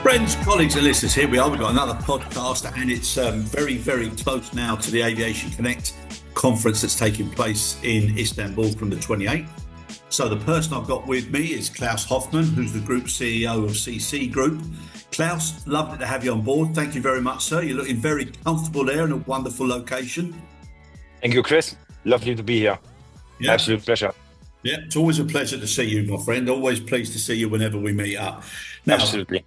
Friends, colleagues and listeners, here we are. We've got another podcast and it's very, very close now to the Aviation Connect conference that's taking place in Istanbul from the 28th. So the person I've got with me is Klaus Hofmann, who's the Group CEO of CCE Group. Klaus, lovely to have you on board. Thank you very much, sir. You're looking very comfortable there in a wonderful location. Thank you, Chris. Lovely to be here. Yeah. Absolute pleasure. Yeah, it's always a pleasure to see you, my friend. Always pleased to see you whenever we meet up. Now, absolutely.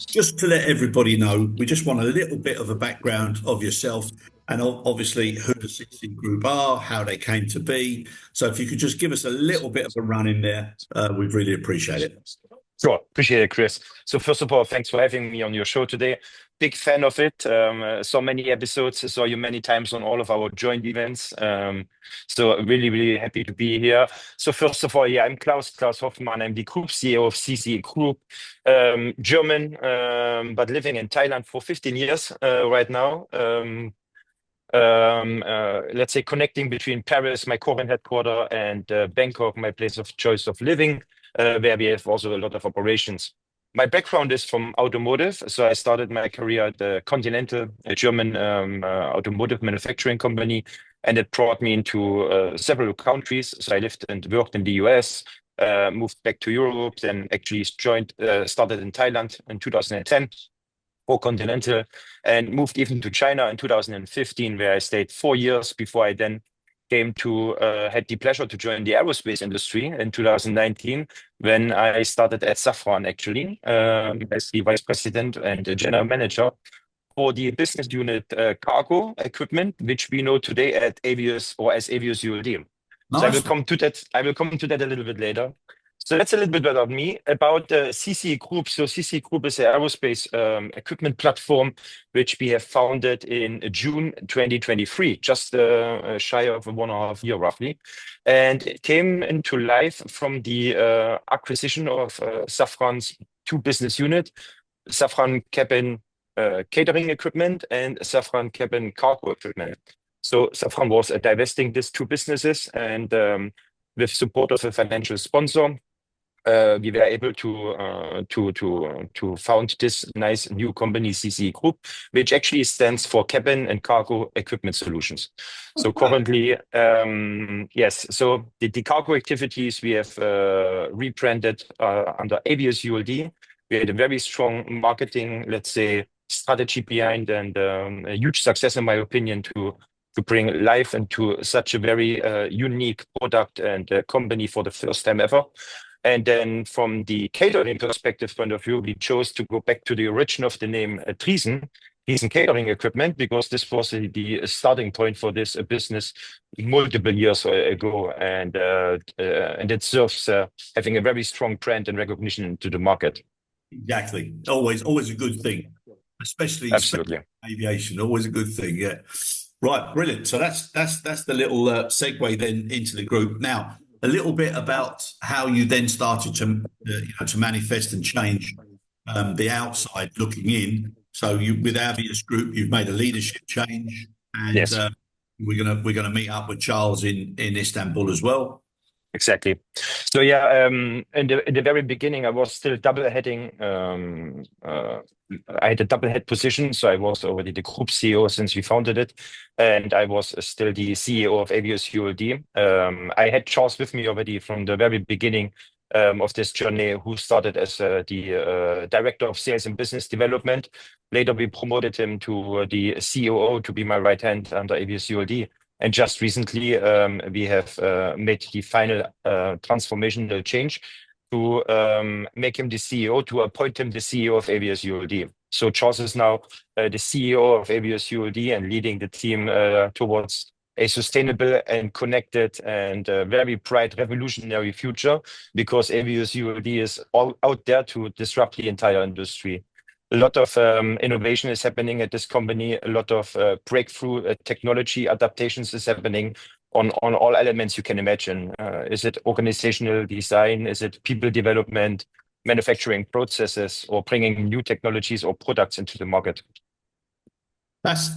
Just to let everybody know, we just want a little bit of a background of yourself and obviously who the CCE Group are, how they came to be. So if you could just give us a little bit of a run in there, we'd really appreciate it. Sure. Appreciate it, Chris. So first of all, thanks for having me on your show today. Big fan of it. Saw many episodes, saw you many times on all of our joint events. So really, really happy to be here. So first of all, I'm Klaus Hofmann. I'm the Group CEO of CCE Group, German, but living in Thailand for 15 years right now. Let's say connecting between Paris, my current headquarters, and Bangkok, my place of choice of living, where we have also a lot of operations. My background is from automotive, so I started my career at the Continental, a German automotive manufacturing company, and it brought me into several countries. So I lived and worked in the US, moved back to Europe, then actually started in Thailand in 2010 for Continental, and moved even to China in 2015, where I stayed 4 years before I then had the pleasure to join the aerospace industry in 2019, when I started at Safran, actually, as the vice president and general manager for the business unit cargo equipment, which we know today at Avius or as AviusULD. Nice. So I will come to that a little bit later. So that's a little bit about me, about CCE Group. So CCE Group is an aerospace equipment platform, which we have founded in June 2023, just shy of 1.5 years roughly. And it came into life from the acquisition of Safran's 2 business units, Safran cabin catering equipment and Safran cabin cargo equipment. So Safran was divesting these 2 businesses, and with support of a financial sponsor, we were able to found this nice new company, CCE Group, which actually stands for Cabin and Cargo Equipment Solutions. Okay. So currently, yes, so the cargo activities we have rebranded under AviusULD. We had a very strong marketing, let's say, strategy behind, and a huge success, in my opinion, to bring life into such a very unique product and company for the first time ever. And then from the catering perspective point of view, we chose to go back to the origin of the name Driesen Catering Equipment, because this was the starting point for this business multiple years ago. And it serves having a very strong brand and recognition to the market. Exactly. Always a good thing, especially aviation. Always a good thing. Yeah. Right. Brilliant. So that's the little segue then into the group. Now, a little bit about how you then started to manifest and change the outside looking in. So with Avius Group, you've made a leadership change, and yes. We're gonna meet up with Charles in Istanbul as well. Exactly. So in the very beginning, I was still double heading. I had a double head position, so I was already the group CEO since we founded it, and I was still the CEO of AviusULD. I had Charles with me already from the very beginning of this journey, who started as the director of sales and business development. Later, we promoted him to the COO, to be my right hand under AviusULD. And just recently, we have made the final transformational change to make him the CEO, to appoint him the CEO of AviusULD. So Charles is now the CEO of AviusULD and leading the team towards a sustainable and connected and very bright revolutionary future, because AviusULD is all out there to disrupt the entire industry. A lot of innovation is happening at this company. A lot of breakthrough technology adaptations is happening on all elements you can imagine. Is it organizational design? Is it people development, manufacturing processes, or bringing new technologies or products into the market? That's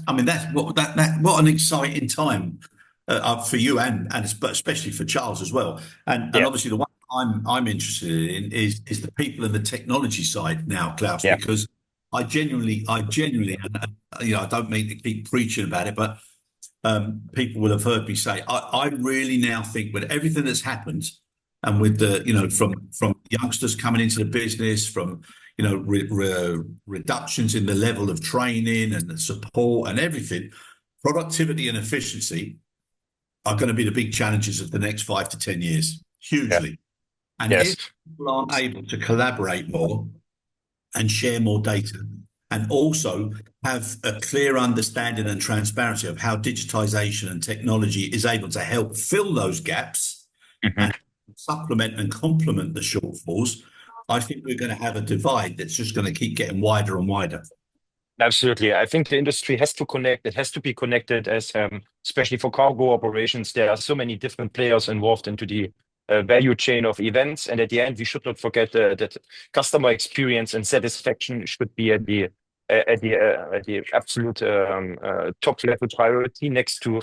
what an exciting time for you and especially for Charles as well. And obviously the one I'm interested in is the people and the technology side now, Klaus, because I genuinely, and I don't mean to keep preaching about it, but people will have heard me say, I really now think with everything that's happened, and with the, from youngsters coming into the business, from reductions in the level of training and the support and everything, productivity and efficiency are going to be the big challenges of the next 5 to 10 years, Yeah. hugely. And Yes. if people aren't able to collaborate more and share more data, and also have a clear understanding and transparency of how digitization and technology is able to help fill those gaps Mhm. and supplement and complement the shortfalls, I think we're going to have a divide that's just going to keep getting wider and wider. Absolutely. I think the industry has to connect. It has to be connected as, especially for cargo operations, there are so many different players involved into the value chain of events. And at the end, we should not forget that customer experience and satisfaction should be at the absolute top level priority, next to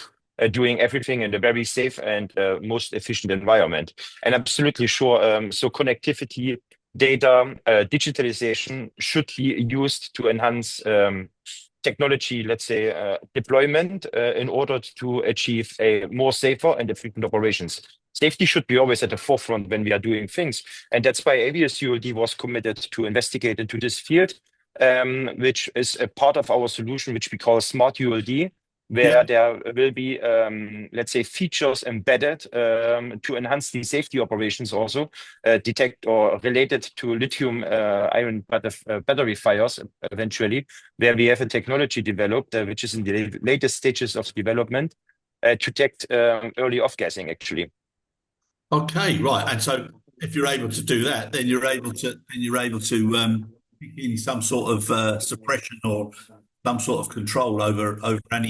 doing everything in a very safe and most efficient environment. And absolutely sure. So connectivity, data, digitalization should be used to enhance technology, let's say, deployment in order to achieve a more safer and efficient operations. Safety should be always at the forefront when we are doing things. And that's why AviusULD was committed to investigate into this field, which is a part of our solution, which we call Smart ULD, where there will be, let's say, features embedded to enhance the safety operations also, detect or related to lithium-ion battery fires eventually, where we have a technology developed, which is in the latest stages of development, to detect early off-gassing, actually. Okay, right. And so if you're able to do that, then you're able to in some sort of suppression or some sort of control over any.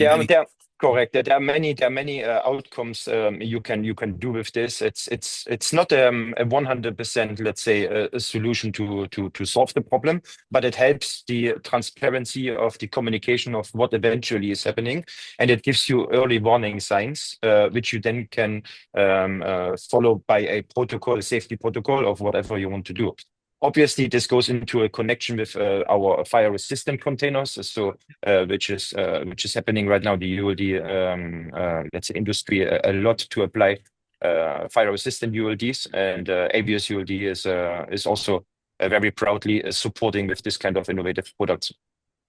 Correct. There are many outcomes you can do with this. It's not a 100%, let's say, a solution to solve the problem, but it helps the transparency of the communication of what eventually is happening, and it gives you early warning signs, which you then can follow by a protocol, a safety protocol of whatever you want to do. Obviously, this goes into a connection with our fire resistant containers, so which is happening right now. The ULD, let's say, industry a lot to apply fire resistant ULDs, and AviusULD is also very proudly supporting with this kind of innovative products.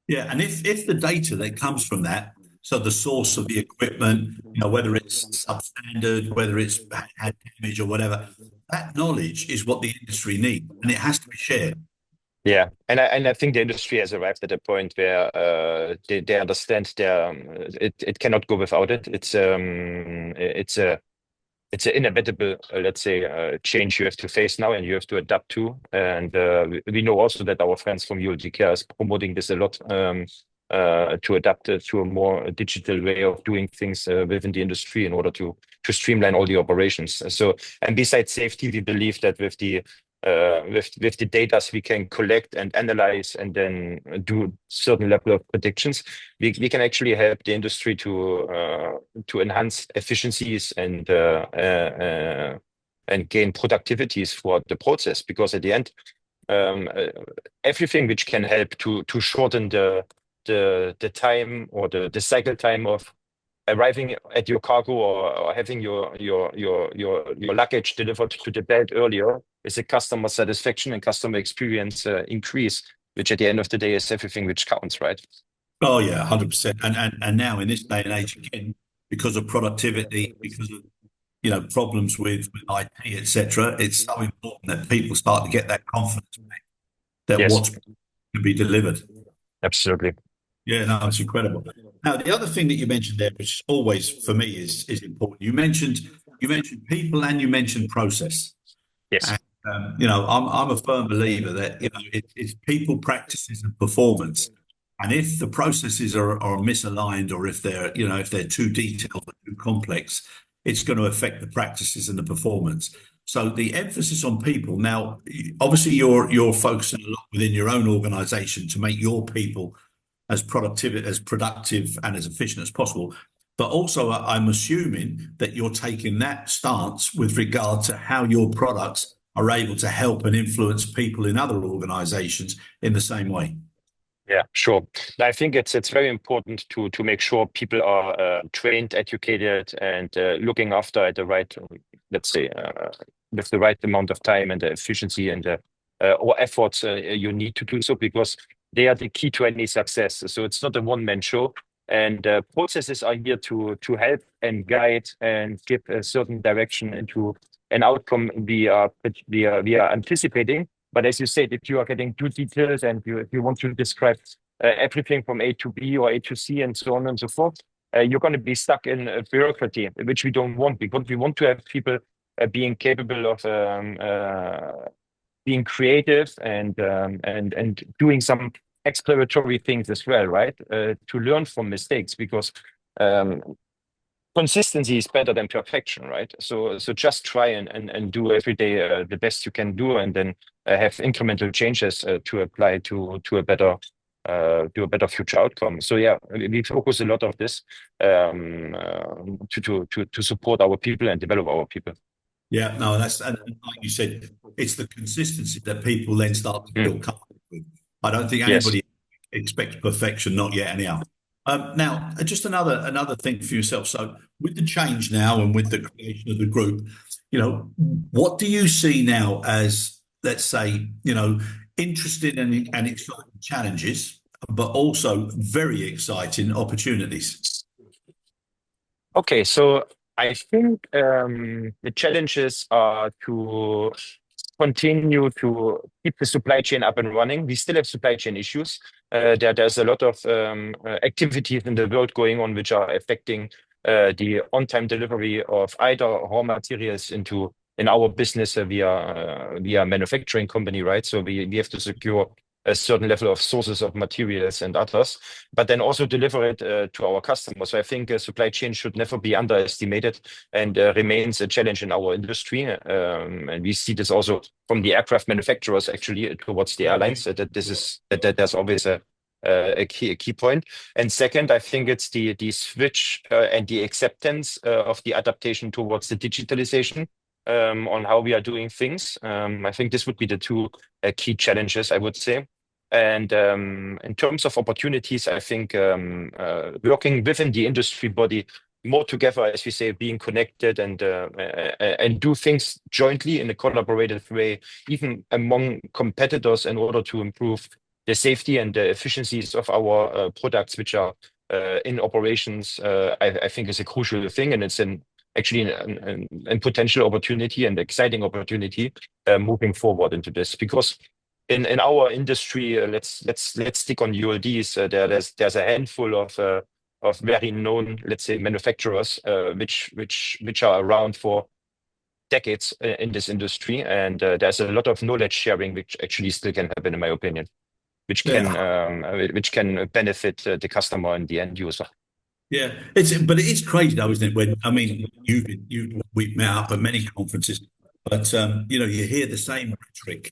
Yeah, and if the data that comes from that, so the source of the equipment, whether it's substandard, whether it's had damage or whatever, that knowledge is what the industry needs, and it has to be shared. Yeah, and I think the industry has arrived at a point where they understand it cannot go without it. It's an inevitable, let's say, change you have to face now and you have to adapt to. And we know also that our friends from ULD Care is promoting this a lot, to adapt to a more digital way of doing things within the industry in order to streamline all the operations. So, and besides safety, we believe that with the data we can collect and analyze and then do certain level of predictions, we can actually help the industry to enhance efficiencies and gain productivities for the process. Because at the end, everything which can help to shorten the time or the cycle time of arriving at your cargo or having your luggage delivered to the bed earlier is a customer satisfaction and customer experience increase, which at the end of the day is everything which counts, right? Oh yeah, 100%. And now in this day and age, again, because of productivity, because of problems with IT, etc., it's so important that people start to get that confidence back that Yes. what's to be delivered. Absolutely. Yeah, no, it's incredible. Now, the other thing that you mentioned there, which always for me is important, you mentioned people and you mentioned process. Yes. And, I'm a firm believer that it's people, practices, and performance. And if the processes are misaligned, or if they're too detailed or too complex, it's going to affect the practices and the performance. So the emphasis on people. Now, obviously, you're focusing a lot within your own organisation to make your people as productive and as efficient as possible. But also, I'm assuming that you're taking that stance with regard to how your products are able to help and influence people in other organisations in the same way. Yeah, sure. I think it's very important to make sure people are trained, educated, and looking after at the right, let's say, with the right amount of time and the efficiency and or efforts you need to do so, because they are the key to any success. So it's not a one-man show, and processes are here to help and guide and give a certain direction into an outcome we are anticipating. But as you said, if you are getting too detailed and if you want to describe everything from A to B or A to C and so on and so forth, you're going to be stuck in bureaucracy, which we don't want, because we want to have people being capable of being creative and doing some exploratory things as well, right? To learn from mistakes, because um, consistency is better than perfection, right? So just try and do every day the best you can do, and then have incremental changes to apply to a better future outcome. So yeah, we focus a lot of this to support our people and develop our people. Yeah, no, and like you said, it's the consistency that people then start to feel comfortable with. I don't think Yes. anybody expects perfection, not yet anyhow. Now, just another thing for yourself. So, with the change now and with the creation of the group, what do you see now as, let's say, interesting and exciting challenges, but also very exciting opportunities? Okay, so I think the challenges are to continue to keep the supply chain up and running. We still have supply chain issues. There's a lot of activities in the world going on which are affecting the on-time delivery of either raw materials in our business. We are a manufacturing company, right? So we have to secure a certain level of sources of materials and others, but then also deliver it to our customers. So I think supply chain should never be underestimated, and remains a challenge in our industry. And we see this also from the aircraft manufacturers actually towards the airlines, that there's always a key point. And second, I think it's the switch and the acceptance of the adaptation towards the digitalization on how we are doing things. I think this would be the two key challenges, I would say. And in terms of opportunities, I think working within the industry body more together, as we say, being connected and do things jointly in a collaborative way, even among competitors, in order to improve the safety and the efficiencies of our products, which are in operations, I think is a crucial thing, and it's actually a potential opportunity and exciting opportunity moving forward into this, because in our industry, let's stick on ULDs. There's a handful of very known, let's say, manufacturers which are around for decades in this industry, and there's a lot of knowledge sharing which actually still can happen, in my opinion, which can benefit the customer and the end user. Yeah, but it is crazy though, isn't it? When I mean, we've met up at many conferences, but you hear the same rhetoric.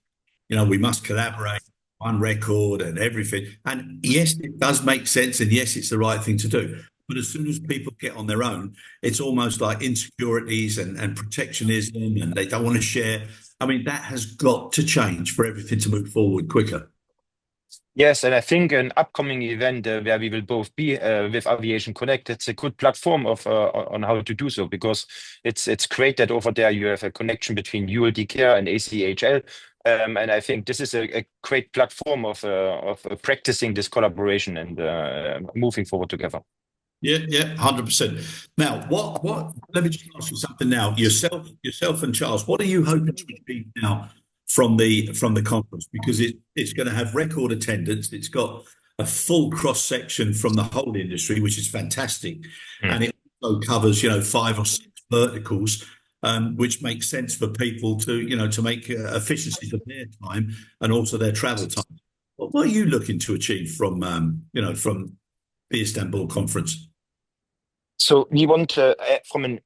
We must collaborate, one record, and everything. And yes, it does make sense, and yes, it's the right thing to do. But as soon as people get on their own, it's almost like insecurities and protectionism, and they don't want to share. I mean, that has got to change for everything to move forward quicker. Yes, and I think an upcoming event where we will both be with Aviation Connect, it's a good platform on how to do so, because it's great that over there you have a connection between ULD Care and ACHL, and I think this is a great platform of practicing this collaboration and moving forward together. Yeah, 100%. Now, what? Let me just ask you something now. Yourself and Charles, what are you hoping to achieve now from the conference? Because it's going to have record attendance. It's got a full cross section from the whole industry, which is fantastic, and it also covers 5 or 6 verticals, which makes sense for people to make efficiencies of their time and also their travel time. What are you looking to achieve from from the Istanbul conference? So we want, from a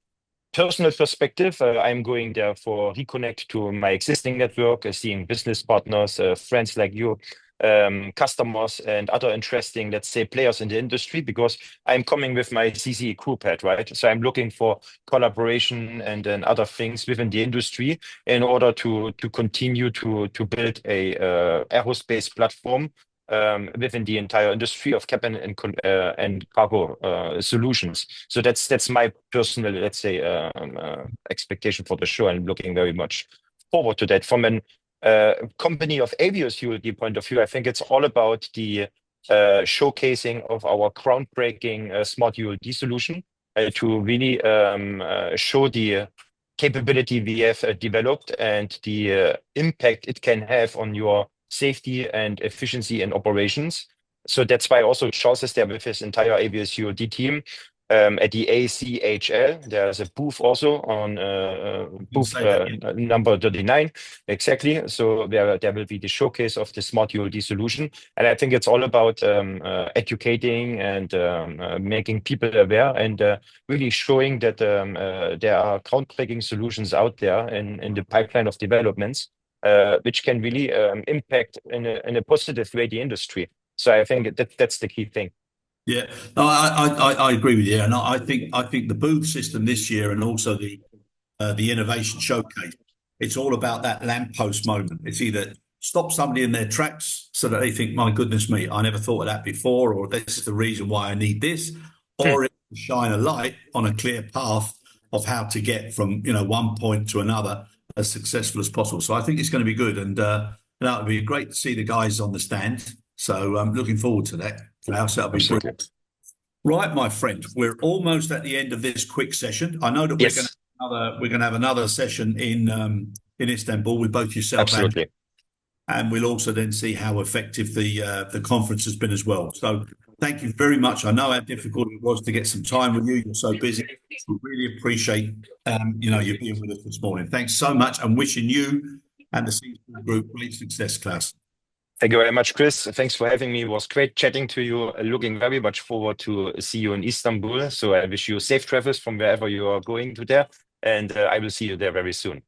personal perspective, I'm going there for reconnect to my existing network, seeing business partners, friends like you, customers, and other interesting, let's say, players in the industry, because I'm coming with my CCE group head, right? So I'm looking for collaboration and other things within the industry in order to continue to build a aerospace platform within the entire industry of cabin and cargo solutions. So that's my personal, let's say, expectation for the show. I'm looking very much forward to that. From an company of AviusULD point of view, I think it's all about the showcasing of our groundbreaking Smart ULD solution to really show the capability we have developed and the impact it can have on your safety and efficiency in operations. So that's why also Charles is there with his entire AviusULD team at the ACHL. There's a booth also on booth number 39. Exactly. So there will be the showcase of the Smart ULD solution. And I think it's all about educating and making people aware and really showing that there are groundbreaking solutions out there in the pipeline of developments, which can really impact in a positive way the industry. So I think that's the key thing. Yeah, no, I agree with you, and I think the booth system this year and also the innovation showcase, it's all about that lamppost moment. It's either stop somebody in their tracks so that they think, my goodness me, I never thought of that before, or this is the reason why I need this, or it shine a light on a clear path of how to get from one point to another as successful as possible. So I think it's going to be good, and that would be great to see the guys on the stand. So I'm looking forward to that. Klaus, that'll be brilliant. Right, my friend, we're almost at the end of this quick session. I know that we're going to have another session in Istanbul with both yourself and we'll also then see how effective the conference has been as well. So thank you very much. I know how difficult it was to get some time with you. You're so busy. We really appreciate you being with us this morning. Thanks so much, and wishing you and the CCE group great success, Klaus. Thank you very much, Chris. Thanks for having me. It was great chatting to you. Looking very much forward to see you in Istanbul. So I wish you safe travels from wherever you are going to there. And I will see you there very soon.